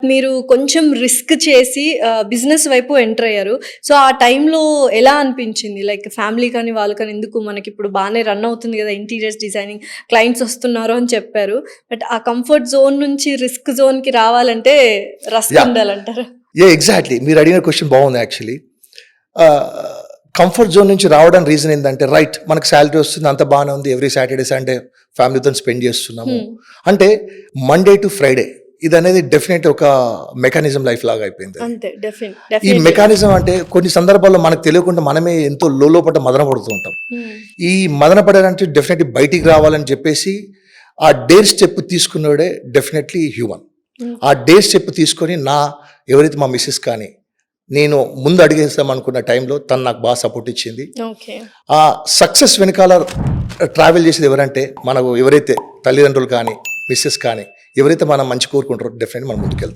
మీరు కొంచెం రిస్క్ చేసి బిజినెస్ వైపు ఎంటర్ అయ్యారు. సో, ఆ టైంలో ఎలా అనిపించింది? లైక్ ఫ్యామిలీ కానీ, వాళ్ళు కానీ ఎందుకు మనకిప్పుడు బానే రన్ అవుతుంది గదా! ఇంటీరియర్స్ డిజైనింగ్ క్లయింట్స్ వస్తున్నారు అని చెప్పారు. బట్ ఆ కంఫర్ట్ జోన్ నుంచి రిస్క్ జోన్‌కి రావాలంటే రస్క్ యాహ్! ఉండాలంటారా? ఎగ్జాక్ట్‌లీ. మీరు అడిగిన క్వెషన్ బాగుంది యాక్చువల్లీ. కంఫర్ట్ జోన్ నుంచి రావడానికి రీజన్ ఏంటంటే రైట్ మనకు సాలరీ వస్తుంది, అంత బాగానే ఉంది. ఎవ్రీ సాటర్‌డే, సండే ఫ్యామిలీతో స్పెండ్ చేస్తున్నాము. అంటే మండే టు ఫ్రైడే ఇది అనేది డెఫినెట్ ఒక మెకానిజం లైఫ్ లాగా అయిపోయింది. అంతే ఈ డెఫినెట్‌లీ. మెకానిజం అంటే కొన్ని సందర్భాల్లో మనకు తెలియకుండా మనమే ఎంతో లోపట మదన పడుతూ ఉంటాం. హ్మ్. ఈ మదన పడాలంటే డెఫినెట్లీ బయటికి రావాలని చెప్పేసి ఆ డేర్ స్టెప్ తీసుకున్నోడే డెఫినెట్లీ హ్యూమన్. ఆ డేర్ స్టెప్ తీసుకొని ఎవరైతే మా మిస్సెస్ కానీ నేను ముందు అడిగేస్తాం అనుకున్న టైంలో తను నాకు బాగా సపోర్ట్ ఇచ్చింది. ఓకే. ఆ సక్సెస్ వెనకాల ట్రావెల్ చేసేది ఎవరంటే మనకు ఎవరైతే తల్లిదండ్రులు కానీ మిస్సెస్ కానీ ఎవరైతే మనం మంచి కోరుకుంటారో డెఫినెట్గా మనం ముందుకెళ్తాం.